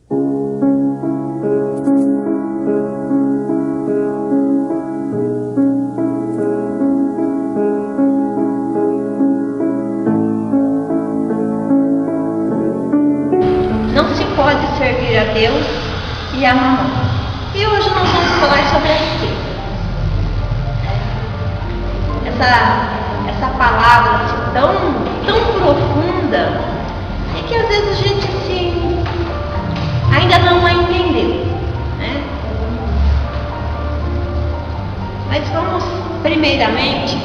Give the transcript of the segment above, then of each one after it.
Não se pode servir a Deus e a mamão. E hoje nós vamos falar sobre a riqueza. Essa palavra assim, tão profunda, é que às vezes a gente assim, ainda não a entendeu, né? Mas vamos primeiramente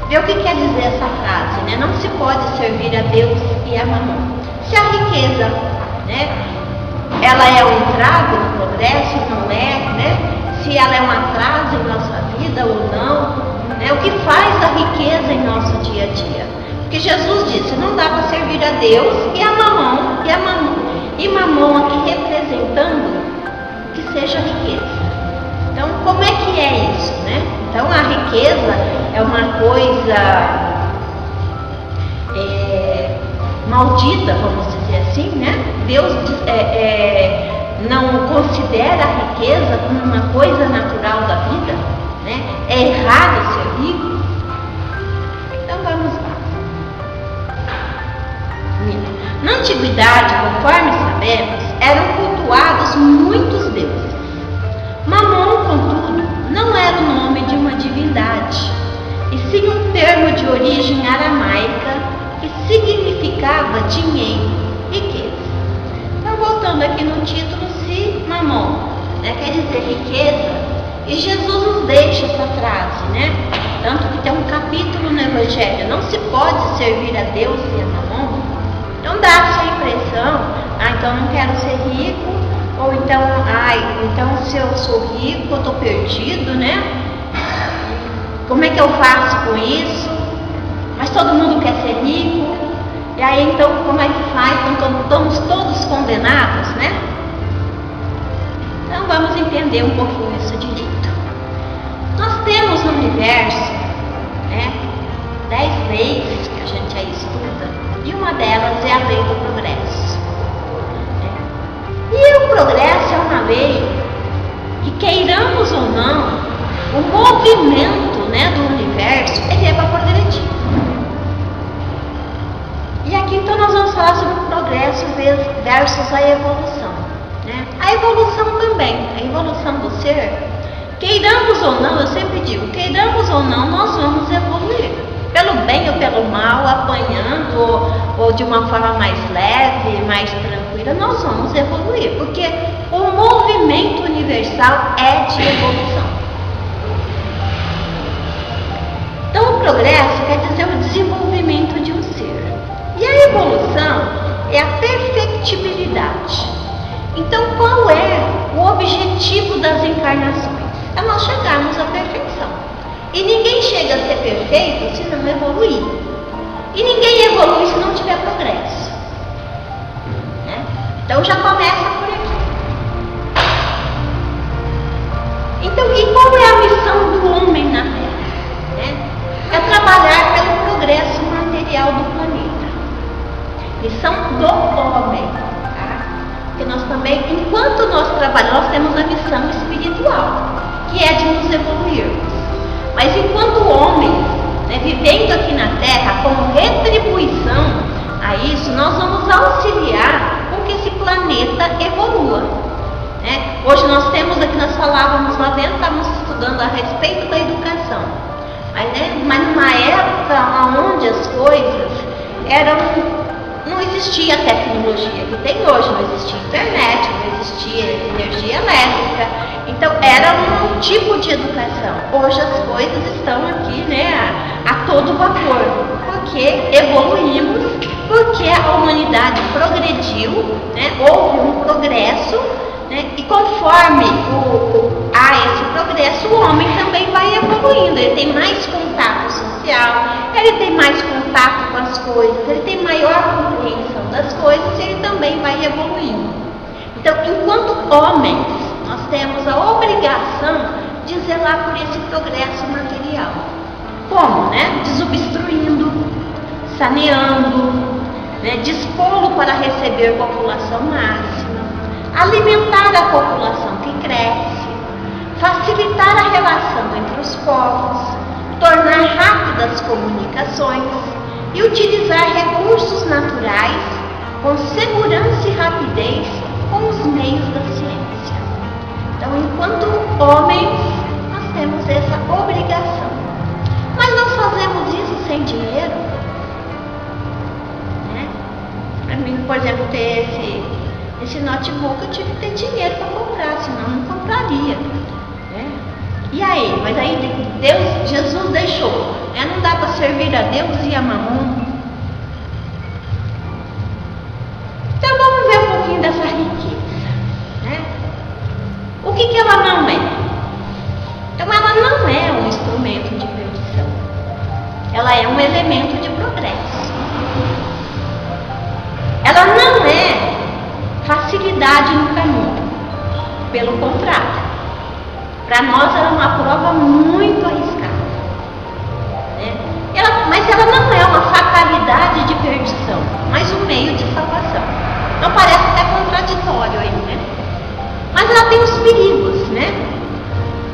ver o que quer dizer essa frase, né? Não se pode servir a Deus e a mamão. Se a riqueza, né, ela é um entrave no progresso, não é, né? Se ela é um atraso em nossa vida ou não, né? O que faz a riqueza em nosso dia a dia? Porque Jesus disse, não dá para servir a Deus e a mamão, e mamão aqui representando que seja riqueza. Então, como é que é isso, né? Então, a riqueza é uma coisa maldita, vamos dizer assim, né? Deus não considera a riqueza como uma coisa natural da vida, né? É errado ser rico. Então, vamos lá. Na antiguidade, conforme sabemos, eram cultuados muitos deuses. Mamon, contudo, não era o nome de uma divindade, e sim um termo de origem aramaica que significava dinheiro, riqueza. Então, voltando aqui no título, se mamon, né, quer dizer riqueza, e Jesus nos deixa essa frase, né? Tanto que tem um capítulo no Evangelho, não se pode servir a Deus e a mamon. Então dá essa impressão, então não quero ser rico, ou então, então se eu sou rico, eu estou perdido, né? Como é que eu faço com isso? Mas todo mundo quer ser rico, e aí então como é que faz? Então estamos todos condenados, né? Então vamos entender um pouquinho isso direito. Nós temos no universo, né, 10 leis que a gente aí estuda, e uma delas é a lei do progresso. E o progresso é uma lei que, queiramos ou não, o movimento, né, do universo, ele é progredivo. E aqui então nós vamos falar sobre o progresso versus a evolução, né? A evolução também, a evolução do ser, queiramos ou não, eu sempre digo, queiramos ou não, nós vamos evoluir. Pelo bem ou pelo mal, apanhando ou de uma forma mais leve, mais tranquila, nós vamos evoluir, porque o movimento universal é de evolução. Então, o progresso quer dizer o desenvolvimento de um ser. E a evolução é a perfectibilidade. Então, qual é o objetivo das encarnações? É nós chegarmos à perfeição. E ninguém chega a ser perfeito se não evoluir. E ninguém evolui se não tiver progresso, né? Então já começa por aqui. Então, e qual é a missão do homem na Terra? Né? É trabalhar pelo progresso material do planeta. Missão do homem, tá? Porque nós também, enquanto nós trabalhamos, nós temos a missão espiritual, que é de nos evoluirmos. Mas enquanto homem, né, vivendo aqui na Terra, como retribuição a isso, nós vamos auxiliar com que esse planeta evolua, né? Hoje nós temos aqui, nós falávamos lá dentro, estávamos estudando a respeito da educação. Mas numa época onde as coisas não existia a tecnologia que tem hoje, não existia internet, não existia energia elétrica, então era um tipo de educação. Hoje as coisas estão aqui, né, a todo vapor, porque evoluímos, porque a humanidade progrediu, né, houve um progresso, né, e conforme há esse progresso, o homem também vai evoluindo, ele tem mais contato social, ele tem mais contato com as coisas, ele tem maior compreensão das coisas e ele também vai evoluindo. Então, enquanto homens, nós temos a obrigação de zelar por esse progresso material. Como? Né? Desobstruindo, saneando, né? Dispô-lo para receber população máxima, alimentar a população que cresce, facilitar a relação entre os povos, tornar rápidas comunicações e utilizar recursos naturais com segurança e rapidez com os meios da ciência. Então, enquanto homens, nós temos essa obrigação. Mas nós fazemos isso sem dinheiro, né? Para mim, por exemplo, ter esse notebook, eu tive que ter dinheiro para comprar, senão eu não compraria, né? E aí? Mas aí Jesus deixou, né? Não dá para servir a Deus e a mamon. Então vamos ver um pouquinho dessa riqueza, né? O que ela não é? Então ela não é um instrumento de perdição. Ela é um elemento de progresso. Ela não é facilidade no caminho. Pelo contrário, para nós ela é uma prova muito arriscada, né? Mas ela não é uma fatalidade de perdição, mas um meio de salvação. Então parece até contraditório aí, né? Mas ela tem os perigos, né?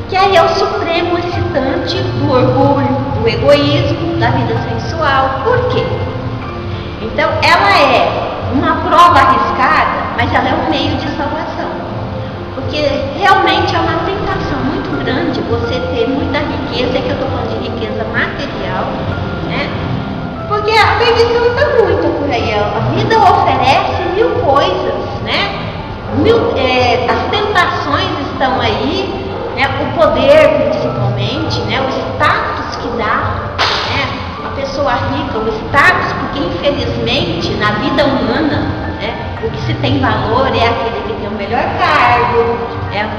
Que aí é o supremo excitante do orgulho, do egoísmo, da vida sensual. Por quê? Então ela é uma prova arriscada, mas ela é um meio de salvação. Porque realmente é uma tentação muito grande você ter muita riqueza, que eu estou falando de riqueza material, né? Porque a perdição está muito por aí. A vida oferece mil coisas, né? As tentações estão aí, né? O poder principalmente, né? O status que dá, né? A pessoa rica, o status, porque infelizmente na vida humana, né? O que se tem valor é aquele que tem o melhor cargo, né?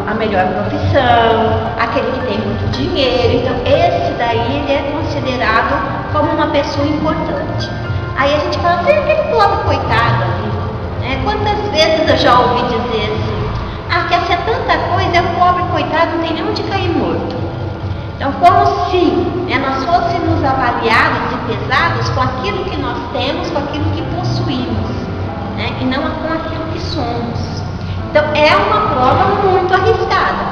A melhor profissão, aquele que tem muito dinheiro. Então esse daí ele é considerado como uma pessoa importante. Aí a gente fala, tem aquele pobre coitado ali, né? Quantas vezes eu já ouvi dizer assim, quer ser tanta coisa, é um pobre coitado, não tem nem onde cair morto. Então como se, né, nós fôssemos avaliados e pesados com aquilo que nós temos, com aquilo que possuímos, né? E não com aquilo que somos. Então é uma prova muito arriscada,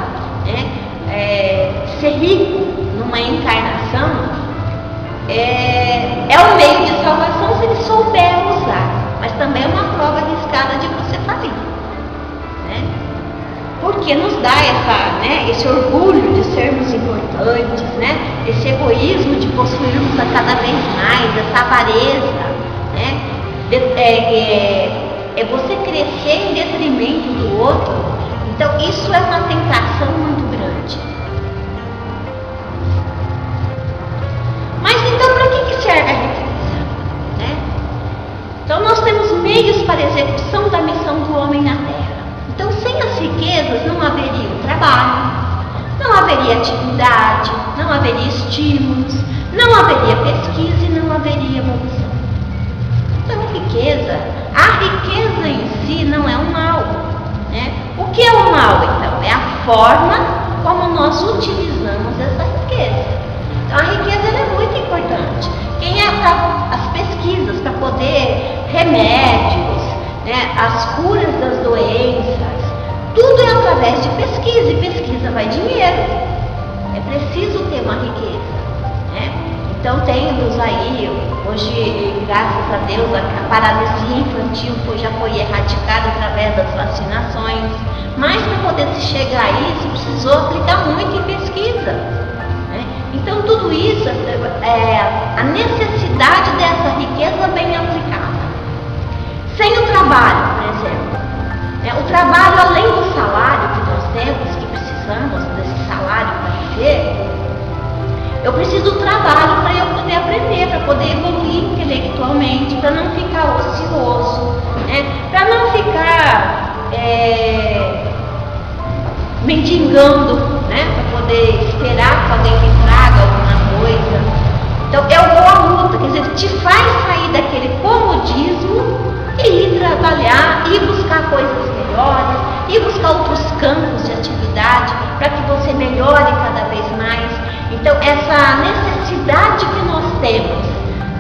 né? Ser rico numa encarnação é um meio de salvação se ele souber usar, mas também é uma prova arriscada de você falir, né? Porque nos dá esse orgulho de sermos importantes, né? Esse egoísmo de possuirmos a cada vez mais, essa avareza, né? É você crescer em detrimento do outro. Então isso é uma tentação muito grande. Mas então para que serve a riqueza, né? Então nós temos meios para a execução da missão do homem na Terra. Então sem as riquezas não haveria o trabalho, não haveria atividade, não haveria estímulos, não haveria pesquisa e não haveria evolução. Então a riqueza em si não é um mal, né? O que é o mal então? É a forma como nós utilizamos essa riqueza. Então a riqueza ela é muito importante. Quem é para as pesquisas, para poder remédios, né, as curas das doenças, tudo é através de pesquisa, e pesquisa vai dinheiro. É preciso ter uma riqueza, né? Então temos aí, hoje, graças a Deus, a paralisia infantil já foi erradicada através das vacinações, mas para poder se chegar a isso, precisou aplicar muito em pesquisa, né? Então tudo isso, a necessidade dessa riqueza bem aplicada. Sem o trabalho, por exemplo, o trabalho além do salário que nós temos, que precisamos desse salário para viver, eu preciso do trabalho para eu poder aprender, para poder evoluir intelectualmente, para não ficar ocioso, né? Para não ficar mendigando, né? Para poder esperar que alguém me traga alguma coisa. Então eu vou à luta, quer dizer, te faz sair daquele comodismo e ir trabalhar, ir buscar coisas melhores, ir buscar outros campos de atividade para que você melhore cada vez mais. Então essa necessidade que nós temos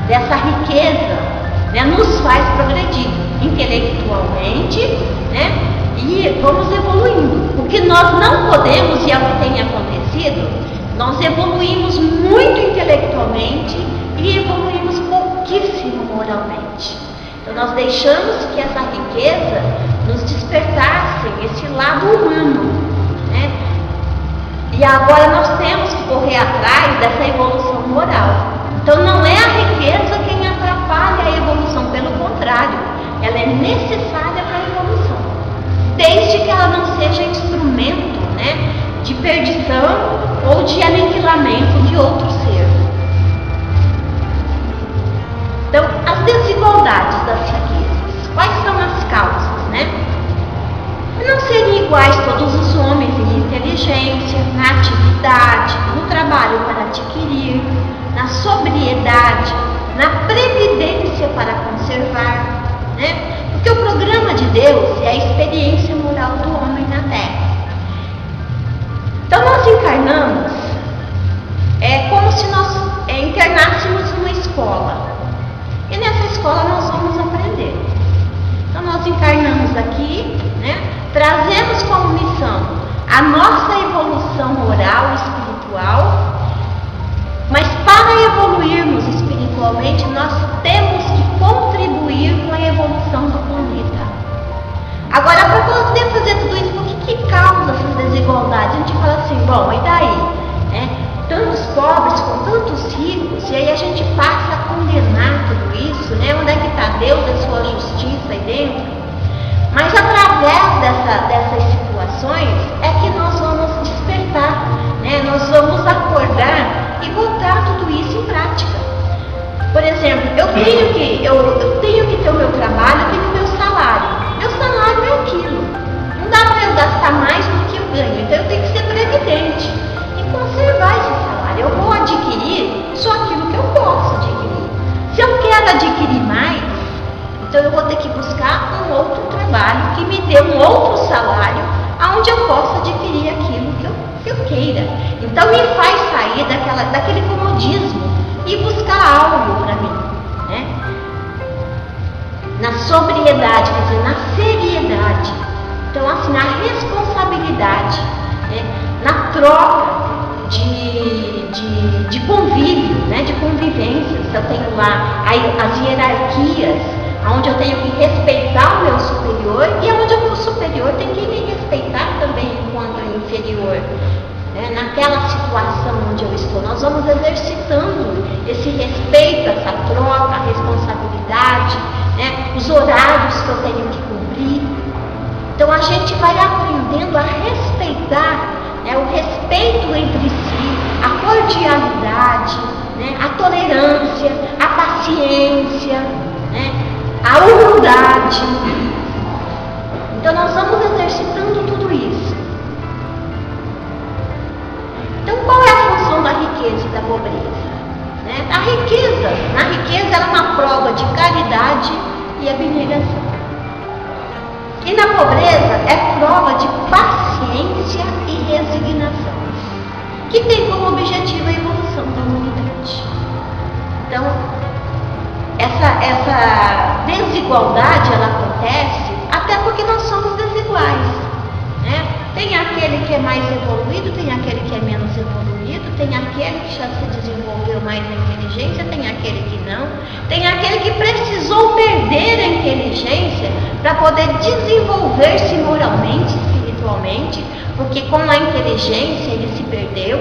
dessa riqueza, né, nos faz progredir intelectualmente nós não podemos, e é o que tem acontecido, nós evoluímos muito intelectualmente e evoluímos pouquíssimo moralmente. Então nós deixamos que essa riqueza nos despertasse esse lado humano, né? E agora nós temos que correr atrás dessa evolução moral. Então não é a riqueza quem atrapalha a evolução, pelo contrário, ela é necessária para a evolução, desde que ela não seja instrumento, né, de perdição ou de aniquilamento de outro ser. Então, as desigualdades das riquezas, quais são as causas, né? Não serem iguais todos os homens em inteligência, na atividade, no trabalho para adquirir, na sobriedade, na previdência para conservar, né? Porque o programa de Deus é a experiência moral do homem na Terra. Então nós encarnamos, é como se nós internássemos numa escola. E nessa escola nós vamos aprender. Então nós encarnamos aqui, né? Trazemos como missão a nossa evolução moral e espiritual, mas para evoluirmos espiritualmente nós temos que contribuir com a evolução do planeta. Agora, para poder fazer tudo isso, o que causa essas desigualdades? A gente fala assim, bom, e daí? Tantos pobres com tantos ricos, e aí a gente passa a condenar tudo isso, né? Onde é que está Deus, a sua justiça aí dentro? Mas através dessas situações é que nós vamos despertar, né? Nós vamos acordar e botar tudo isso em prática. Por exemplo, eu tenho que ter o meu trabalho, eu tenho o meu salário. Meu salário é aquilo. Não dá para eu gastar mais do que eu ganho. Então eu tenho que ser previdente e conservar esse salário. Eu vou adquirir só aquilo que eu posso adquirir. Se eu quero adquirir mais, então eu vou ter que buscar um outro trabalho que me dê um outro salário, onde eu possa adquirir aquilo que eu queira. Então me faz sair daquele comodismo e buscar algo para mim, né? Na sobriedade, quer dizer, na seriedade. Então assim, na responsabilidade, né? Na troca de convívio, né? De convivências. Eu tenho lá as hierarquias, onde eu tenho que respeitar o meu superior e onde o meu superior tem que me respeitar também enquanto inferior. Naquela situação onde eu estou, nós vamos exercitando esse respeito, essa troca, a responsabilidade, né? Os horários que eu tenho que cumprir. Então a gente vai aprendendo a respeitar, né? O respeito entre si, a cordialidade, né? A tolerância, a paciência, né? A humildade. Então nós vamos exercitando tudo isso. Então qual é a função da riqueza e da pobreza? Na riqueza ela é uma prova de caridade e abnegação. E na pobreza é prova de paciência e resignação, que tem como objetivo a evolução da humanidade. Então, essa desigualdade ela acontece até porque nós somos desiguais, né? Tem aquele que é mais evoluído, tem aquele que é menos evoluído, tem aquele que já se desenvolveu mais na inteligência, tem aquele que não, tem aquele que precisou perder a inteligência para poder desenvolver-se moralmente, espiritualmente, porque com a inteligência ele se perdeu,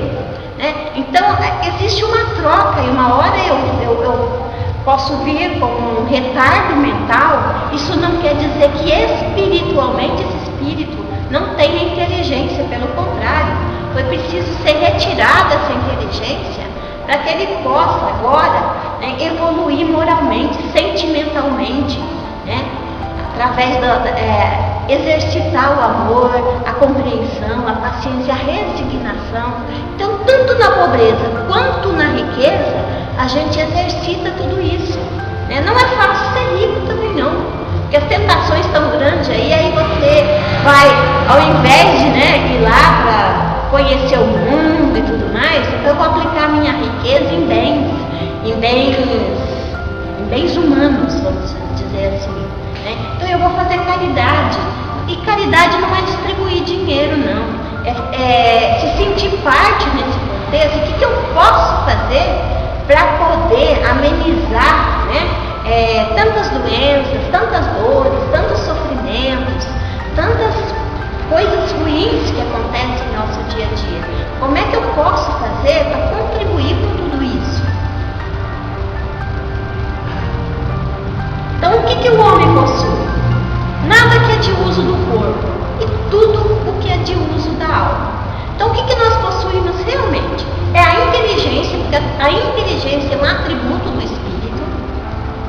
né? Então existe uma troca e uma hora eu posso vir com um retardo mental. Isso não quer dizer que espiritualmente esse espírito não tenha inteligência, pelo contrário, foi preciso ser retirada essa inteligência para que ele possa agora, né, evoluir moralmente, sentimentalmente, né, através exercitar o amor, a compreensão, a paciência, a resignação. Então, tanto na pobreza quanto na riqueza, a gente exercita tudo isso, né? Não é fácil ser rico também não. Porque as tentações estão grandes aí você vai, ao invés de, né, ir lá para conhecer o mundo e tudo mais, então eu vou aplicar a minha riqueza em bens humanos, vamos dizer assim, né? Então eu vou fazer caridade. E caridade não é distribuir dinheiro, não. se sentir parte nesse contexto. O que eu posso fazer para poder amenizar, né, tantas doenças, tantas dores, tantos sofrimentos, tantas coisas ruins que acontecem no nosso dia a dia? Como é que eu posso fazer para contribuir com tudo isso? Então, o que o homem possui? Nada que é de uso do corpo e tudo o que é de uso da alma. Então, o que nós possuímos realmente? É a inteligência, porque a inteligência é um atributo do espírito,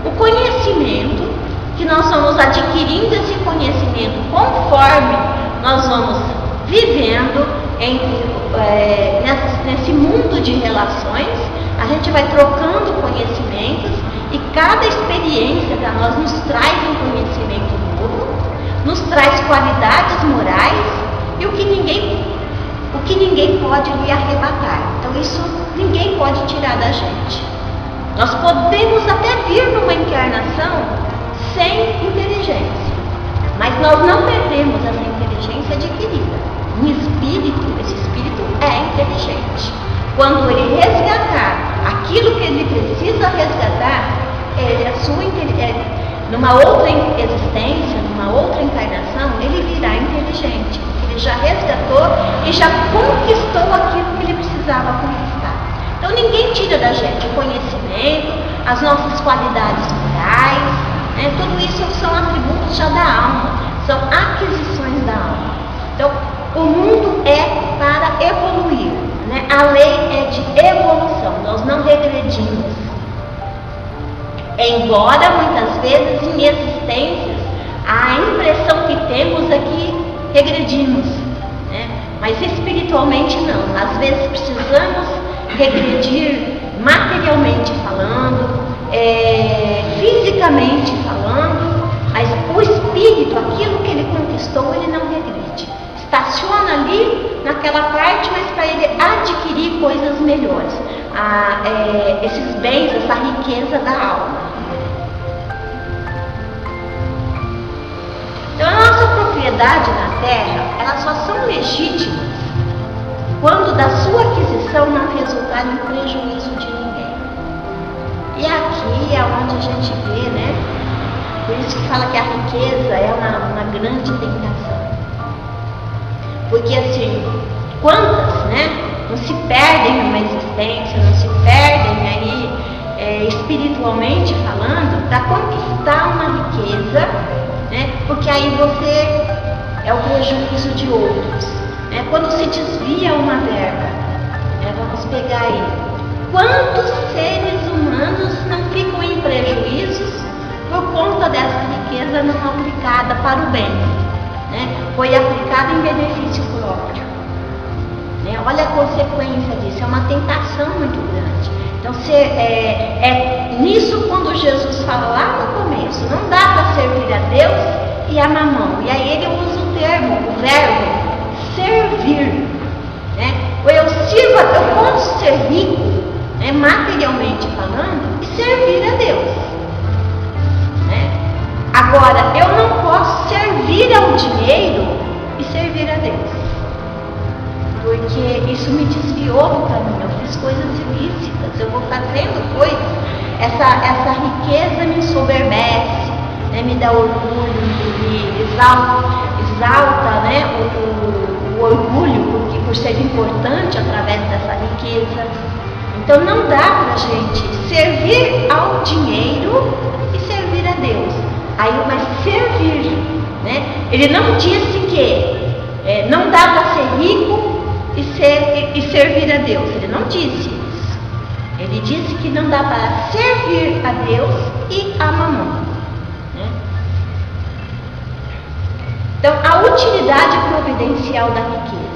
o conhecimento, que nós vamos adquirindo esse conhecimento conforme nós vamos vivendo nesse mundo de relações. A gente vai trocando conhecimentos e cada experiência para nós nos traz um conhecimento novo, nos traz qualidades morais e o que ninguém pode lhe arrebatar. Então isso ninguém pode tirar da gente. Nós podemos até vir numa encarnação sem inteligência, mas nós não perdemos essa inteligência adquirida. Esse espírito é inteligente. Quando ele resgatar aquilo que ele precisa resgatar, numa outra existência, numa outra encarnação, ele virá inteligente. Ele já resgatou e já conquistou aquilo que ele precisava conquistar. Então ninguém tira da gente o conhecimento, as nossas qualidades morais, né? Tudo isso são atributos já da alma, são aquisições da alma. Então o mundo é para evoluir, né? A lei é de evolução, nós não regredimos. Embora muitas vezes em existências a impressão que temos é que regredimos, né? Mas espiritualmente não. Às vezes precisamos regredir materialmente falando, fisicamente falando, mas o espírito, aquilo que ele conquistou, ele não regride. Estaciona ali naquela parte, mas para ele adquirir coisas melhores, esses bens, essa riqueza da alma. Então a nossa propriedade na terra, elas só são legítimas quando da sua aquisição não resultar em prejuízo de ninguém. E aqui é onde a gente vê, né? Por isso que fala que a riqueza é uma grande tentação. Porque assim, quantas, né, não se perdem numa existência, não se perdem aí espiritualmente falando, para conquistar uma riqueza, né? Porque aí você é o prejuízo de outros, né? Quando se desvia uma verba, né? Vamos pegar aí, quantos seres humanos não ficam em prejuízos por conta dessa riqueza não aplicada para o bem, né? Foi aplicada em benefício próprio, né? Olha a consequência disso, é uma tentação muito grande. Então, nisso quando Jesus fala lá no começo, não dá para servir a Deus e a mamão. E aí ele usa o verbo servir, né? Eu posso ser rico, né, materialmente falando, e servir a Deus, né? Agora, eu não posso servir ao dinheiro e servir a Deus, porque isso me desviou do caminho. Eu fiz coisas ilícitas, eu vou fazendo coisas, essa riqueza me ensoberbece, né, me dá orgulho, me exalta, né, o orgulho por ser importante através dessa riqueza. Então não dá para a gente servir ao dinheiro e servir a Deus. Aí, mas servir, né? Ele não disse que não dá para ser rico e servir a Deus. Ele não disse isso. Ele disse que não dá para servir a Deus e a mamão, né? Então, a utilidade providencial da riqueza.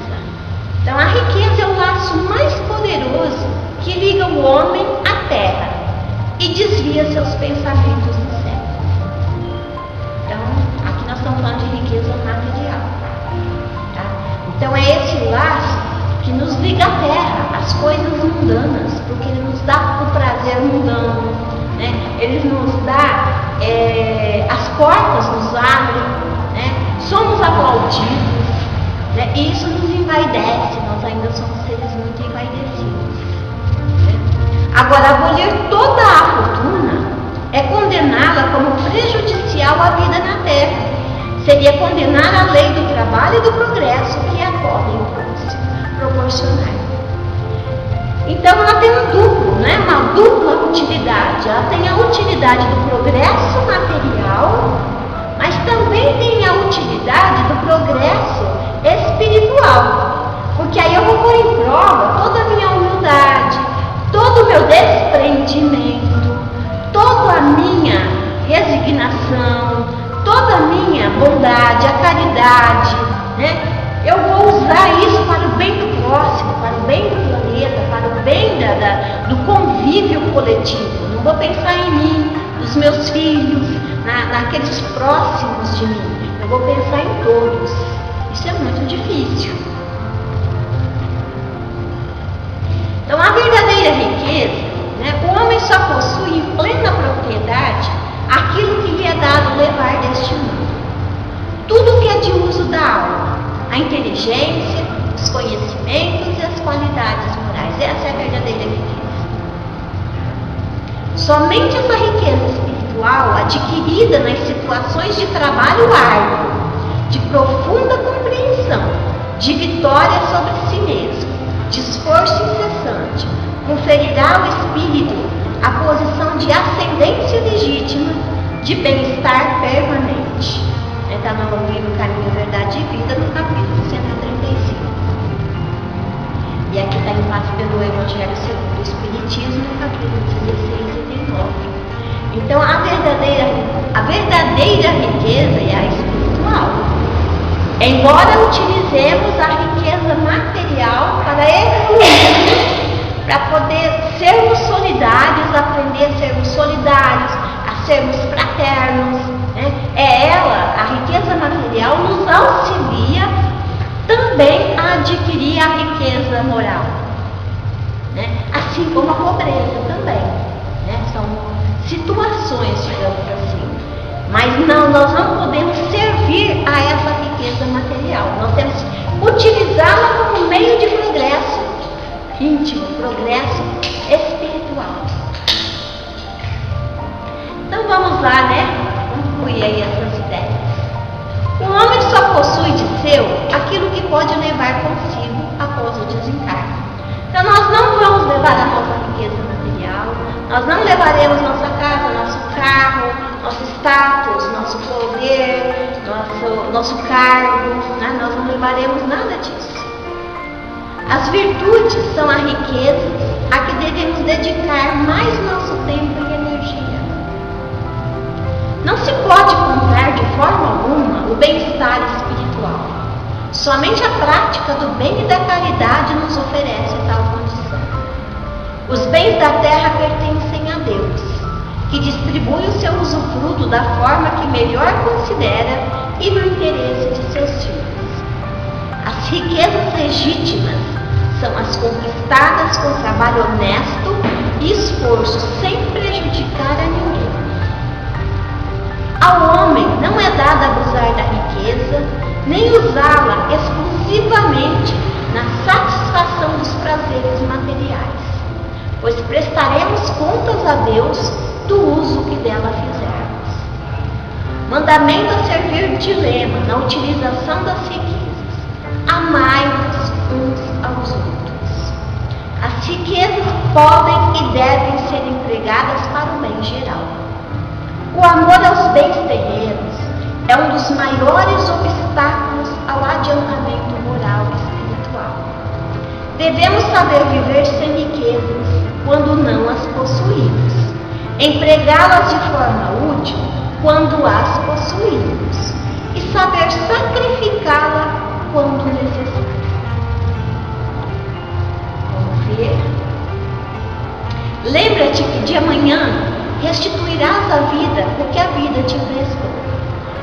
Então, a riqueza é o laço mais poderoso que liga o homem à terra e desvia seus pensamentos do céu. Então, aqui nós estamos falando de riqueza material, tá? Então, é esse laço que nos liga à terra, às coisas mundanas, porque ele nos dá o prazer mundano, né? Ele nos dá, as portas nos abrem, né? Somos aplaudidos, né? E isso nos envaidece, nós ainda somos seres muito envaidecidos. Agora, abolir toda a fortuna é condená-la como prejudicial à vida na Terra. Seria condenar a lei do trabalho e do progresso que a podem proporcionar. Então ela tem um duplo, né? Uma dupla utilidade. Ela tem a utilidade do progresso material, mas também tem a utilidade do progresso espiritual. Porque aí eu vou pôr em prova toda a minha humildade, todo o meu desprendimento, toda a minha resignação, toda a minha bondade, a caridade, né? Eu vou usar isso para o bem do próximo, para o bem do planeta, para o bem do convívio coletivo. Não vou pensar em mim, nos meus filhos, naqueles próximos de mim. Eu vou pensar em todos. Isso é muito difícil. Então, a verdadeira riqueza, né? O homem só possui em plena propriedade aquilo que lhe é dado levar deste mundo. Tudo que é de uso da alma, a inteligência, os conhecimentos e as qualidades morais. Essa é a verdadeira riqueza. Somente essa riqueza espiritual, adquirida nas situações de trabalho árduo, de profunda compreensão, de vitória sobre si mesmo, de esforço incessante, conferirá ao espírito a posição de ascendência legítima, de bem-estar permanente. Está no livro Caminho, Verdade e Vida, no capítulo 135. E aqui está em Paz pelo Evangelho segundo o Espiritismo, no capítulo 16 e 19. Então, a verdadeira riqueza é a espiritual. Embora utilizemos a riqueza material para evoluir, para poder sermos solidários, aprender a sermos solidários, a sermos fraternos, né? A riqueza material nos auxilia também a adquirir a riqueza moral, né? Assim como a pobreza também, né? São situações, digamos assim. Mas nós não podemos servir a essa riqueza material. Nós temos que utilizá-la como meio de progresso íntimo, progresso espiritual. Então vamos lá, né? Concluir aí essas ideias. O homem só possui de seu aquilo que pode levar consigo após o desencarne. Então nós não vamos levar a nossa riqueza material, nós não levaremos nossa casa, nosso carro, nosso status, nosso poder, nosso cargo, né? Nós não levaremos nada disso. As virtudes são a riqueza a que devemos dedicar mais nosso tempo e energia. Não se pode comprar de forma alguma o bem-estar espiritual. Somente a prática do bem e da caridade nos oferece tal condição. Os bens da terra pertencem a Deus, que distribui o seu usufruto da forma que melhor considera e no interesse de seus filhos. As riquezas legítimas são as conquistadas com trabalho honesto e esforço sem prejudicar a ninguém. Ao homem não é dado abusar da riqueza, nem usá-la exclusivamente na satisfação dos prazeres materiais, pois prestaremos contas a Deus do uso que dela fizermos. Mandamento a servir de lema na utilização das riquezas: amai-vos uns aos outros. As riquezas podem e devem ser empregadas para o bem geral. O amor aos bens terrenos é um dos maiores obstáculos ao adiantamento moral e espiritual. Devemos saber viver sem riquezas quando não as possuímos, empregá-las de forma útil quando as possuímos e saber sacrificá-la quando necessário. Vamos ver. Lembra-te que de amanhã restituirás a vida o que a vida te prestou.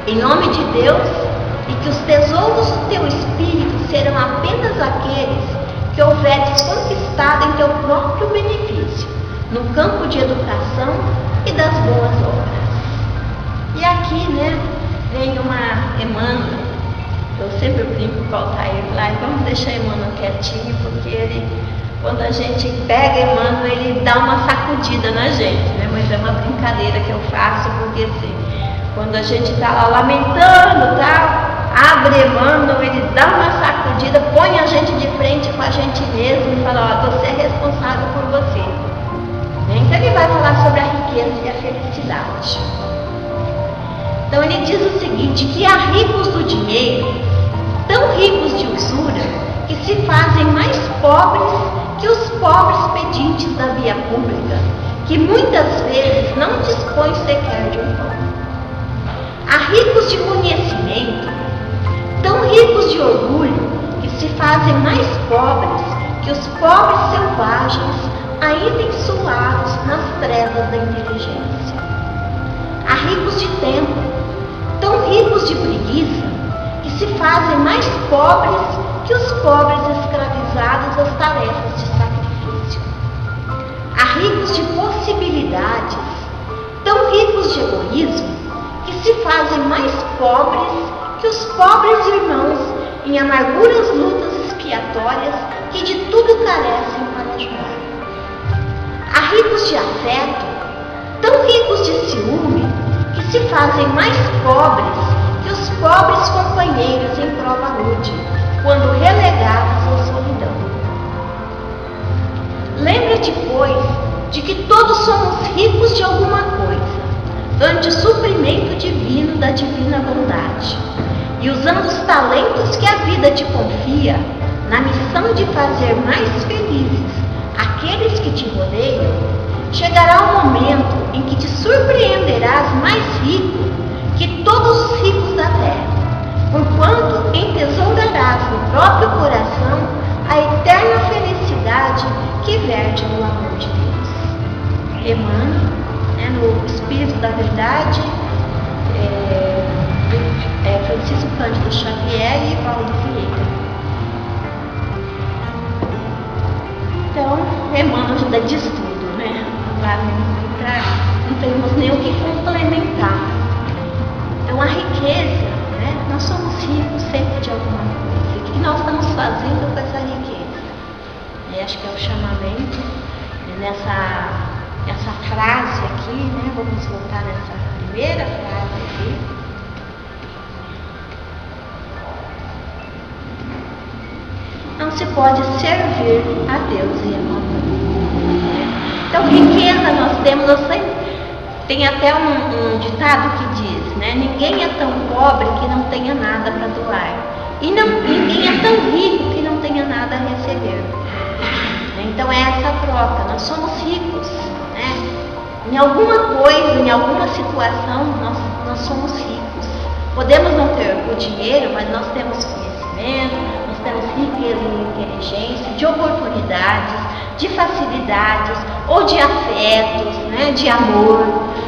Em nome de Deus, e que os tesouros do teu espírito serão apenas aqueles que houveres conquistado em teu próprio benefício, no campo de educação e das boas obras. E aqui, né, vem uma Emmanuel, eu sempre brinco brinco com o Altair lá, e vamos deixar Emmanuel quietinho, porque ele, quando a gente pega Emmanuel, ele dá uma sacudida na gente, né? Mas é uma brincadeira que eu faço, porque assim, quando a gente está lá lamentando, abre Emmanuel, ele dá uma sacudida, põe a gente de frente com a gente mesmo e fala, ó, você é responsável por você. Então ele vai falar sobre a riqueza e a felicidade. Então ele diz o seguinte, que há ricos do dinheiro, tão ricos de usura, que se fazem mais pobres que os pobres pedintes da via pública, que muitas vezes não dispõem sequer de um pão. Há ricos de conhecimento, tão ricos de orgulho, que se fazem mais pobres que os pobres selvagens, ainda ensuados nas trevas da inteligência. Há ricos de tempo, tão ricos de preguiça, que se fazem mais pobres que os pobres escravizados às tarefas de sacrifício. Há ricos de possibilidades, tão ricos de egoísmo, que se fazem mais pobres que os pobres irmãos em amarguras lutas expiatórias que de tudo carecem para ajudar. Há ricos de afeto, tão ricos de ciúme, que se fazem mais pobres que os pobres companheiros em prova rude, quando relegados à solidão. Lembra-te, pois, de que todos somos ricos de alguma coisa, ante o suprimento divino da divina bondade, e usando os talentos que a vida te confia, na missão de fazer mais felizes aqueles que te rodeiam, chegará o momento em que te surpreenderás mais rico que todos os ricos da terra, porquanto entesourarás no próprio coração a eterna felicidade que verte no amor de Deus. Emmanuel, no Espírito da Verdade, Francisco Cândido Xavier e Paulo Vieira. Então, Emmanuel ajuda diz tudo, né? Não temos nem o que complementar. Então, a riqueza, né? Nós somos ricos sempre de alguma coisa. O que nós estamos fazendo com essa riqueza? Acho que é o chamamento nessa frase aqui, né? Vamos voltar nessa primeira frase aqui. Não se pode servir a Deus e a mamãe. Então, riqueza nós temos, tem até um ditado que diz, né? Ninguém é tão pobre que não tenha nada para doar. E ninguém é tão rico que não tenha nada a receber. Então é essa troca, nós somos ricos, né? Em alguma coisa, em alguma situação, nós somos ricos. Podemos não ter o dinheiro, mas nós temos conhecimento, nós temos riqueza em inteligência, de oportunidades, de facilidades, ou de afetos, né? De amor.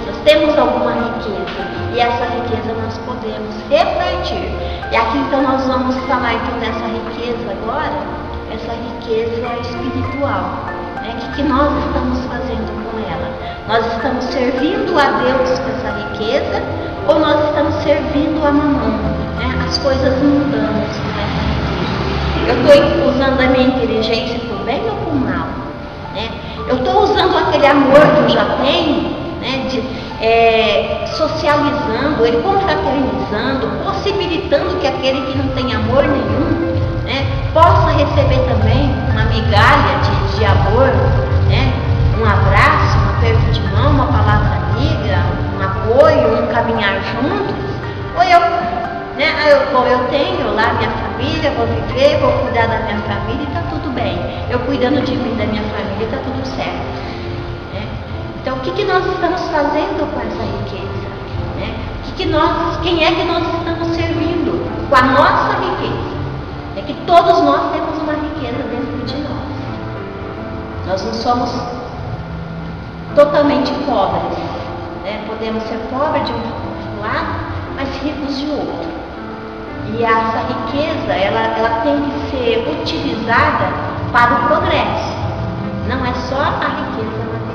Nós temos alguma riqueza, e essa riqueza nós podemos repartir. E aqui então nós vamos falar então dessa riqueza agora, essa riqueza espiritual, né? O que nós estamos fazendo com ela? Nós estamos servindo a Deus com essa riqueza, ou nós estamos servindo a mamãe, né? As coisas mundanas com essa riqueza? Eu estou usando a minha inteligência por bem ou por mal, né? Eu estou usando aquele amor que eu já tenho, né? Socializando, ele confraternizando, possibilitando que aquele que não tem amor nenhum, né, possa receber também uma migalha de amor, né, um abraço, um aperto de mão, uma palavra amiga, um apoio, um caminhar juntos. Ou eu tenho lá minha família, vou viver, vou cuidar da minha família e está tudo bem. Eu cuidando de mim, da minha família, está tudo certo. Né? Então, o que nós estamos fazendo com essa riqueza? Né? Quem é que nós estamos servindo com a nossa riqueza? É que todos nós temos uma riqueza dentro de nós. Nós não somos totalmente pobres, né? Podemos ser pobres de um lado, mas ricos de outro. E essa riqueza, ela tem que ser utilizada para o progresso. Não é só a riqueza material.